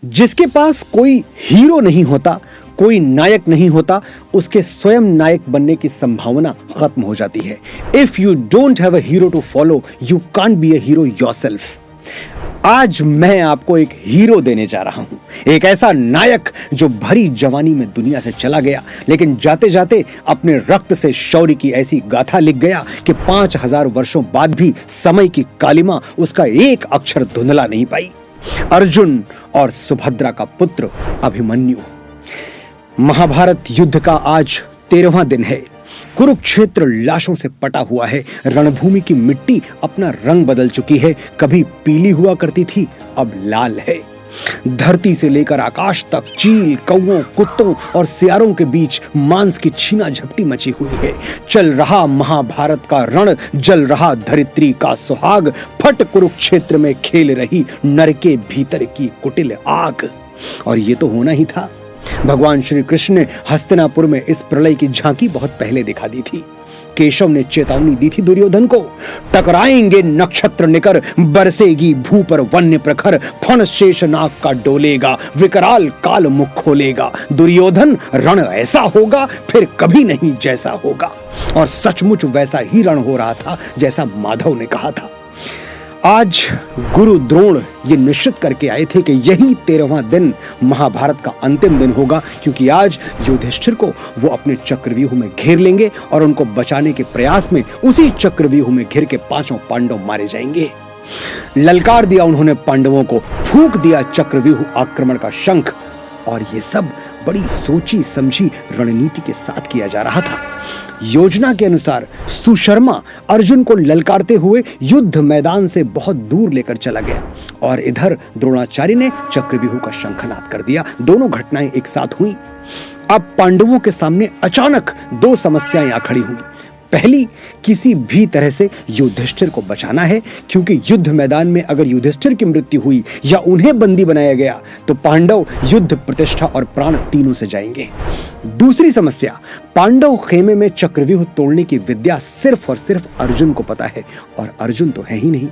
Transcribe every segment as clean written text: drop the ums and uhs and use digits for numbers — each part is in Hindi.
जिसके पास कोई हीरो नहीं होता, कोई नायक नहीं होता, उसके स्वयं नायक बनने की संभावना खत्म हो जाती है। If you don't have a hero to follow, you can't be a hero yourself. आज मैं आपको एक हीरो देने जा रहा हूं, एक ऐसा नायक जो भरी जवानी में दुनिया से चला गया, लेकिन जाते जाते अपने रक्त से शौर्य की ऐसी गाथा लिख गया कि 5000 वर्षों बाद भी समय की कालिमा उसका एक अक्षर धुंधला नहीं पाई। अर्जुन और सुभद्रा का पुत्र अभिमन्यु। महाभारत युद्ध का आज 13वां दिन है। कुरुक्षेत्र लाशों से पटा हुआ है। रणभूमि की मिट्टी अपना रंग बदल चुकी है। कभी पीली हुआ करती थी, अब लाल है। धरती से लेकर आकाश तक चील, कौओं, कुत्तों और सियारों के बीच मांस की छीना झपटी मची हुई है। चल रहा महाभारत का रण, जल रहा धरित्री का सुहाग, फट कुरुक्षेत्र में खेल रही नर के भीतर की कुटिल आग। और ये तो होना ही था। भगवान श्री कृष्ण ने हस्तिनापुर में इस प्रलय की झांकी बहुत पहले दिखा दी थी। केशव ने चेतावनी दी थी दुर्योधन को, टकराएंगे नक्षत्र निकर, बरसेगी भू पर वन्य प्रखर, फण शेष नाग का डोलेगा, विकराल काल मुख खोलेगा। दुर्योधन, रण ऐसा होगा फिर कभी नहीं जैसा होगा। और सचमुच वैसा ही रण हो रहा था जैसा माधव ने कहा था। आज गुरु द्रोण ये निश्चित करके आए थे कि यही 13वां दिन महाभारत का अंतिम दिन होगा, क्योंकि आज युधिष्ठिर को वो अपने चक्रव्यूह में घेर लेंगे और उनको बचाने के प्रयास में उसी चक्रव्यूह में घिर के 5 पांडव मारे जाएंगे। ललकार दिया उन्होंने पांडवों को, फूंक दिया चक्रव्यूह आक्रमण का शंख। और ये सब बड़ी सोची समझी रणनीति के साथ किया जा रहा था। योजना के अनुसार सुशर्मा अर्जुन को ललकारते हुए युद्ध मैदान से बहुत दूर लेकर चला गया और इधर द्रोणाचार्य ने चक्रव्यूह का शंखनाद कर दिया। दोनों घटनाएं एक साथ हुई। अब पांडवों के सामने अचानक 2 समस्याएं आ खड़ी हुई। पहली, किसी भी तरह से युधिष्ठिर को बचाना है, क्योंकि युद्ध मैदान में अगर युधिष्ठिर की मृत्यु हुई या उन्हें बंदी बनाया गया तो पांडव युद्ध, प्रतिष्ठा और प्राण तीनों से जाएंगे। दूसरी समस्या, पांडव खेमे में चक्रव्यूह तोड़ने की विद्या सिर्फ और सिर्फ अर्जुन को पता है, और अर्जुन तो है ही नहीं।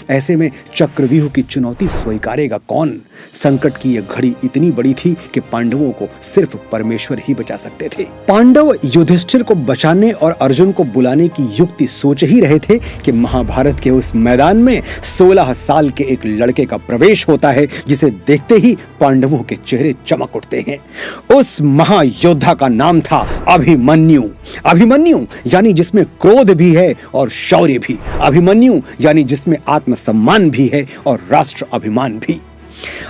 ऐसे में चक्रव्यूह की चुनौती स्वीकारेगा कौन? संकट की यह घड़ी इतनी बड़ी थी कि पांडवों को सिर्फ परमेश्वर ही बचा सकते थे। पांडव युधिष्ठिर को बचाने और अर्जुन को बुलाने की युक्ति सोच ही रहे थे कि महाभारत के उस मैदान में 16 साल के एक लड़के का प्रवेश होता है, जिसे देखते ही पांडवों के चेहरे चमक उठते हैं। उस महायोद्धा का नाम था अभिमन्यु। अभिमन्यु यानी जिसमें क्रोध भी है और शौर्य भी। अभिमन्यु यानी जिसमें आत्मसम्मान भी है और राष्ट्र अभिमान भी।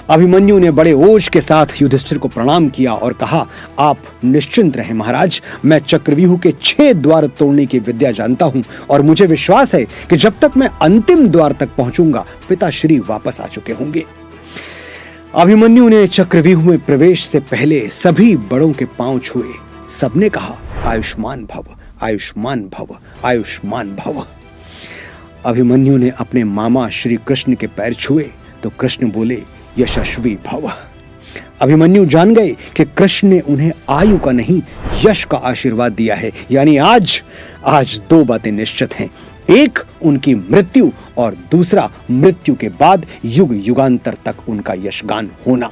अभिमन्यु ने बड़े ओज के साथ युधिष्ठिर को प्रणाम किया और कहा, आप निश्चिंत रहें महाराज, मैं चक्रव्यूह के 6 द्वार तोड़ने की विद्या जानता हूं और मुझे विश्वास है कि जब तक मैं अंतिम द्वार तक पहुंचूंगा पिताश्री वापस आ चुके होंगे। अभिमन्यु ने चक्रव्यूह में प्रवेश से पहले सभी बड़ों के पांव छुए। सबने कहा, आयुष्मान भव, आयुष्मान भव, आयुष्मान भव। अभिमन्यु ने अपने मामा श्री कृष्ण के पैर छुए तो कृष्ण बोले, यशस्वी भव। अभिमन्यु जान गए कि कृष्ण ने उन्हें आयु का नहीं, यश का आशीर्वाद दिया है। यानी आज 2 बातें निश्चित हैं। एक, उनकी मृत्यु, और दूसरा, मृत्यु के बाद युग युगांतर तक उनका यशगान होना।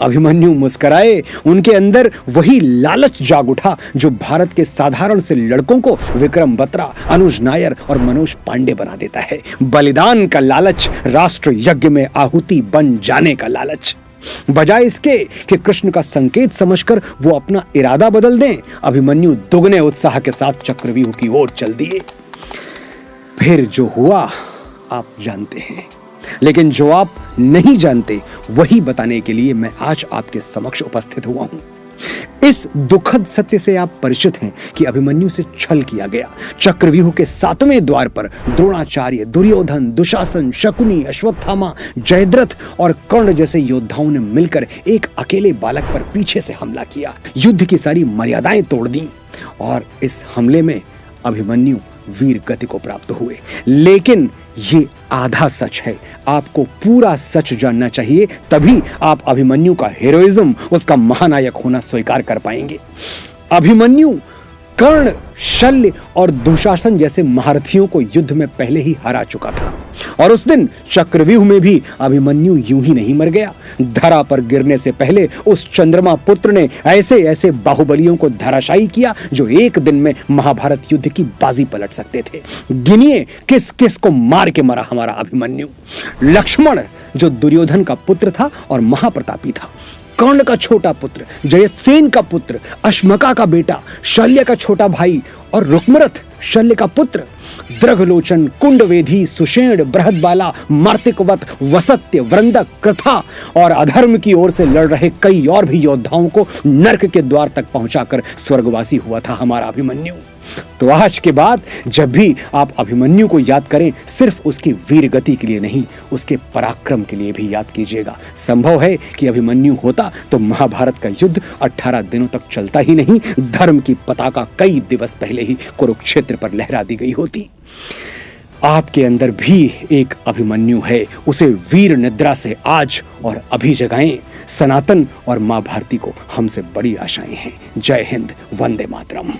अभिमन्यु मुस्कुराए। उनके अंदर वही लालच जाग उठा जो भारत के साधारण से लड़कों को विक्रम बत्रा, अनुज नायर और मनोज पांडे बना देता है। बलिदान का लालच, राष्ट्र यज्ञ में आहुति बन जाने का लालच। बजाय इसके कि कृष्ण का संकेत समझकर वो अपना इरादा बदल दें, अभिमन्यु दुगने उत्साह के साथ चक्रव्यूह की ओर चल दिए। फिर जो हुआ आप जानते हैं, लेकिन जो आप नहीं जानते वही बताने के लिए मैं आज आपके समक्ष उपस्थित हुआ हूं। इस दुखद सत्य से आप परिचित हैं कि अभिमन्यु से छल किया गया। चक्रव्यूह के 7वें द्वार पर द्रोणाचार्य, दुर्योधन, दुशासन, शकुनी, अश्वत्थामा, जयद्रथ और कर्ण जैसे योद्धाओं ने मिलकर एक अकेले बालक पर पीछे से हमला किया। युद्ध की सारी मर्यादाएं तोड़ दी और इस हमले में अभिमन्यु वीर गति को प्राप्त हुए। लेकिन ये आधा सच है। आपको पूरा सच जानना चाहिए, तभी आप अभिमन्यु का हीरोइज्म, उसका महानायक होना स्वीकार कर पाएंगे। अभिमन्यु कर्ण शल्य और दुशासन जैसे महारथियों को युद्ध में पहले ही हरा चुका था, और उस दिन चक्रव्यूह में भी अभिमन्यु यूं ही नहीं मर गया। धरा पर गिरने से पहले उस चंद्रमा पुत्र ने ऐसे ऐसे बाहुबलियों को धराशायी किया जो एक दिन में महाभारत युद्ध की बाजी पलट सकते थे। गिनिए किस किस को मार के मरा हमारा अभिमन्यु। लक्ष्मण जो दुर्योधन का पुत्र था और महाप्रतापी था, कर्ण का छोटा पुत्र, जयसेन का पुत्र, अश्मका का बेटा, शल्य का छोटा भाई और रुक्मरथ शल्य का पुत्र, द्रघलोचन, कुंडवेधी, सुषेण, बृहदबाला, मार्तिकवत, वसत्य, वृंदक, कृथा और अधर्म की ओर से लड़ रहे कई और भी योद्धाओं को नरक के द्वार तक पहुंचाकर स्वर्गवासी हुआ था हमारा अभिमन्यु। तो आज के बाद जब भी आप अभिमन्यु को याद करें, सिर्फ उसकी वीर गति के लिए नहीं, उसके पराक्रम के लिए भी याद कीजिएगा। संभव है कि अभिमन्यु होता तो महाभारत का युद्ध 18 दिनों तक चलता ही नहीं, धर्म की पताका कई दिवस पहले ही कुरुक्षेत्र पर लहरा दी गई होती। आपके अंदर भी एक अभिमन्यु है, उसे वीर निद्रा से आज और अभी जगाएं। सनातन और मां भारती को हमसे बड़ी आशाएं हैं। जय हिंद, वंदे मातरम।